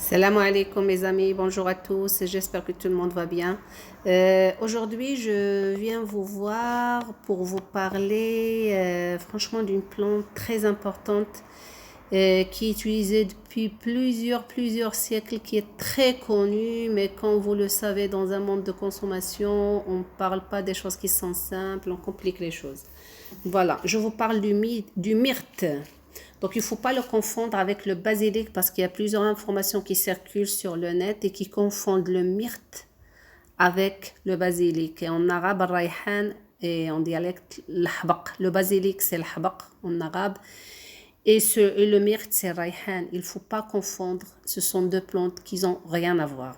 Salam alaikum mes amis, bonjour à tous, j'espère que tout le monde va bien. Aujourd'hui, je viens vous voir pour vous parler franchement d'une plante très importante qui est utilisée depuis plusieurs siècles, qui est très connue, mais comme vous le savez, dans un monde de consommation, on ne parle pas des choses qui sont simples, on complique les choses. Voilà, je vous parle du myrte. Donc, il ne faut pas le confondre avec le basilic parce qu'il y a plusieurs informations qui circulent sur le net et qui confondent le myrte avec le basilic. Et en arabe, rayhan et en dialecte, l'habaq. Le basilic, c'est l'habaq en arabe. Et le myrte, c'est rayhan. Il ne faut pas confondre. Ce sont deux plantes qui n'ont rien à voir.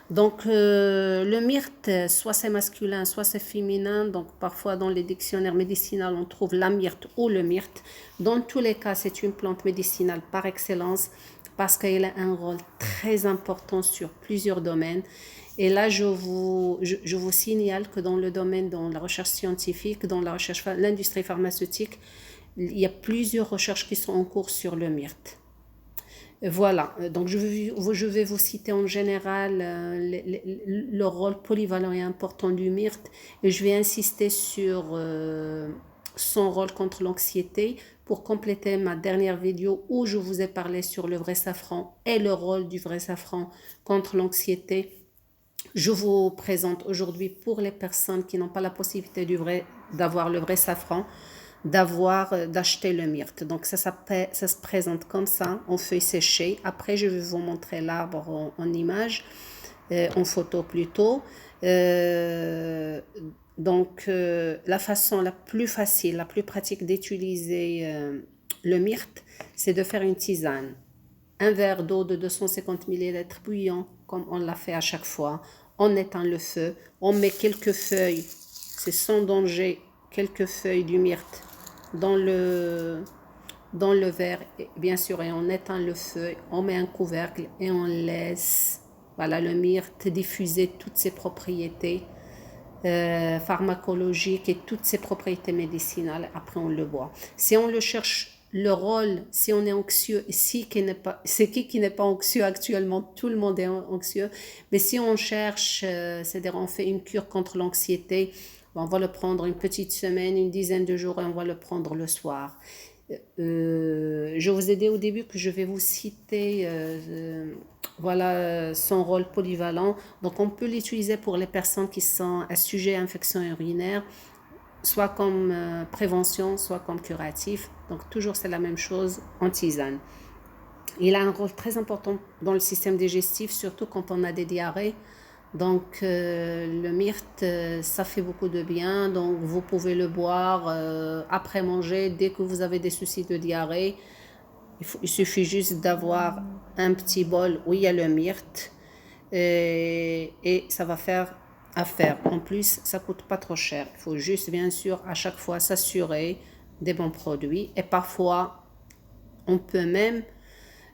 Donc, le myrte, soit c'est masculin, soit c'est féminin. Donc, parfois, dans les dictionnaires médicinaux, on trouve la myrte ou le myrte. Dans tous les cas, c'est une plante médicinale par excellence parce qu'elle a un rôle très important sur plusieurs domaines. Et là, je vous signale que dans le domaine, dans la recherche scientifique, dans la recherche, l'industrie pharmaceutique, il y a plusieurs recherches qui sont en cours sur le myrte. Voilà, donc je vais vous citer en général le rôle polyvalent et important du myrte et je vais insister sur son rôle contre l'anxiété pour compléter ma dernière vidéo où je vous ai parlé sur le vrai safran et le rôle du vrai safran contre l'anxiété. Je vous présente aujourd'hui pour les personnes qui n'ont pas la possibilité d'avoir le vrai safran, d'acheter le myrte. Donc ça se présente comme ça, en feuilles séchées. Après, je vais vous montrer l'arbre en image, en photo plutôt. La façon la plus facile, la plus pratique d'utiliser le myrte, c'est de faire une tisane. Un verre d'eau de 250 millilitres bouillant, comme on l'a fait à chaque fois. On éteint le feu, on met quelques feuilles, c'est sans danger, quelques feuilles du myrte dans le verre, et bien sûr, et on éteint le feu, on met un couvercle et on laisse le myrte diffuser toutes ses propriétés pharmacologiques et toutes ses propriétés médicinales. Après, on le boit. Si on le cherche, le rôle, si on est anxieux, c'est qui n'est pas anxieux actuellement, tout le monde est anxieux, mais si on cherche, c'est-à-dire on fait une cure contre l'anxiété, on va le prendre une petite semaine, une dizaine de jours et on va le prendre le soir. Je vous ai dit au début que je vais vous citer son rôle polyvalent. Donc on peut l'utiliser pour les personnes qui sont sujettes à infection urinaire, soit comme prévention, soit comme curatif. Donc toujours c'est la même chose en tisane. Il a un rôle très important dans le système digestif, surtout quand on a des diarrhées. Donc le myrte, ça fait beaucoup de bien. Donc vous pouvez le boire après manger, dès que vous avez des soucis de diarrhée. Il suffit juste d'avoir un petit bol où il y a le myrte et ça va faire affaire. En plus, ça coûte pas trop cher. Il faut juste, bien sûr, à chaque fois s'assurer des bons produits. Et parfois, on peut même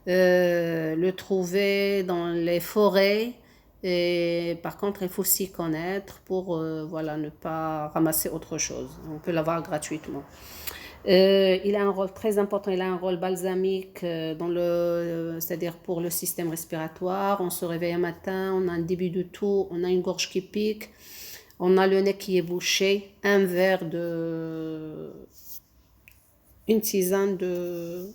le trouver dans les forêts. Et par contre, il faut s'y connaître pour ne pas ramasser autre chose. On peut l'avoir gratuitement. Il a un rôle très important, il a un rôle balsamique c'est-à-dire pour le système respiratoire. On se réveille un matin, on a un début de toux, on a une gorge qui pique, on a le nez qui est bouché, une tisane de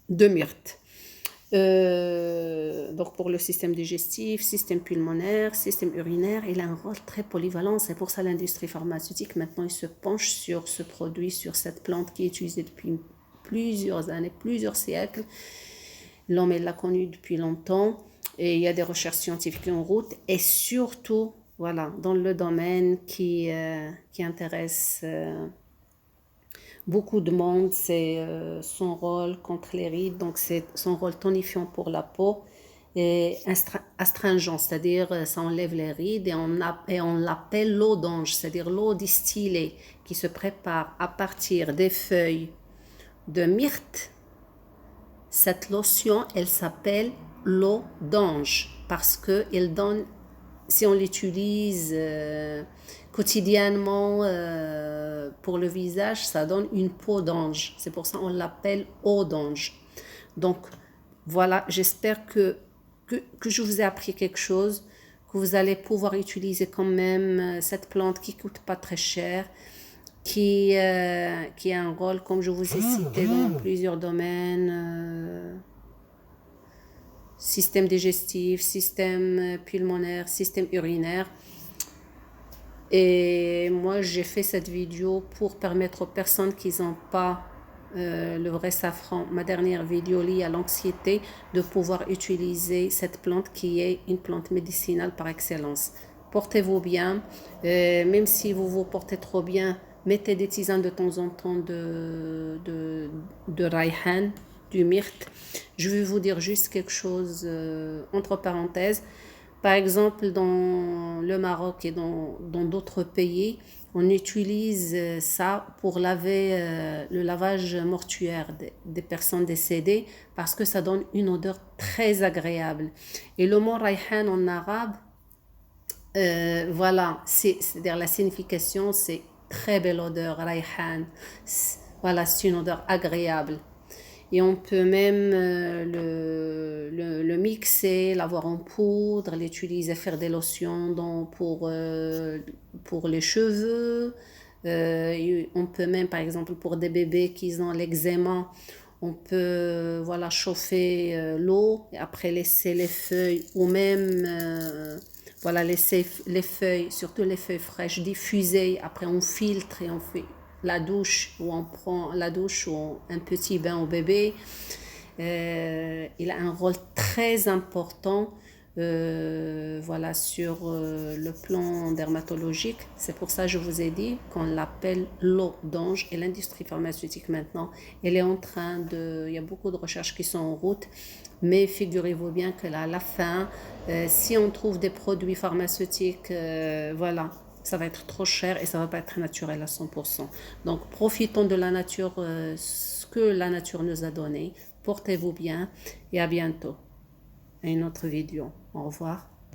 myrte. Donc pour le système digestif, système pulmonaire, système urinaire, il a un rôle très polyvalent. C'est pour ça l'industrie pharmaceutique maintenant il se penche sur ce produit, sur cette plante qui est utilisée depuis plusieurs années, plusieurs siècles. L'homme l'a connu depuis longtemps et il y a des recherches scientifiques en route et surtout dans le domaine qui intéresse beaucoup de monde, c'est son rôle contre les rides, donc c'est son rôle tonifiant pour la peau et astringent, c'est-à-dire ça enlève les rides et on l'appelle l'eau d'ange, c'est-à-dire l'eau distillée qui se prépare à partir des feuilles de myrte. Cette lotion, elle s'appelle l'eau d'ange parce qu'elle donne, si on l'utilise quotidiennement pour le visage, ça donne une peau d'ange. C'est pour ça qu'on l'appelle eau d'ange. Donc, Voilà, j'espère que je vous ai appris quelque chose, que vous allez pouvoir utiliser quand même cette plante qui coûte pas très cher, qui a un rôle, comme je vous ai cité, dans plusieurs domaines, système digestif, système pulmonaire, système urinaire. Et moi, j'ai fait cette vidéo pour permettre aux personnes qui n'ont pas le vrai safran, ma dernière vidéo liée à l'anxiété, de pouvoir utiliser cette plante qui est une plante médicinale par excellence. Portez-vous bien, même si vous vous portez trop bien, mettez des tisanes de temps en temps de Rayhan, du myrte. Je vais vous dire juste quelque chose entre parenthèses. Par exemple, dans le Maroc et dans d'autres pays, on utilise ça pour laver le lavage mortuaire des personnes décédées parce que ça donne une odeur très agréable. Et le mot Rayhan en arabe, voilà, c'est-à-dire la signification, c'est très belle odeur, Rayhan. Voilà, c'est une odeur agréable. Et on peut même le mixer, l'avoir en poudre, l'utiliser, faire des lotions pour les cheveux. On peut même, par exemple, pour des bébés qui ont l'eczéma, on peut voilà, chauffer l'eau et après laisser les feuilles ou même voilà, laisser les feuilles, surtout les feuilles fraîches, diffuser. Après, on filtre et on fait la douche, où on prend la douche ou un petit bain au bébé. Il a un rôle très important voilà, sur le plan dermatologique. C'est pour ça que je vous ai dit qu'on l'appelle l'eau d'ange. Et l'industrie pharmaceutique maintenant, elle est en train de... Il y a beaucoup de recherches qui sont en route. Mais figurez-vous bien que là, à la fin, si on trouve des produits pharmaceutiques, voilà, ça va être trop cher et ça va pas être naturel à 100%. Donc, profitons de la nature, ce que la nature nous a donné. Portez-vous bien et à bientôt. À une autre vidéo. Au revoir.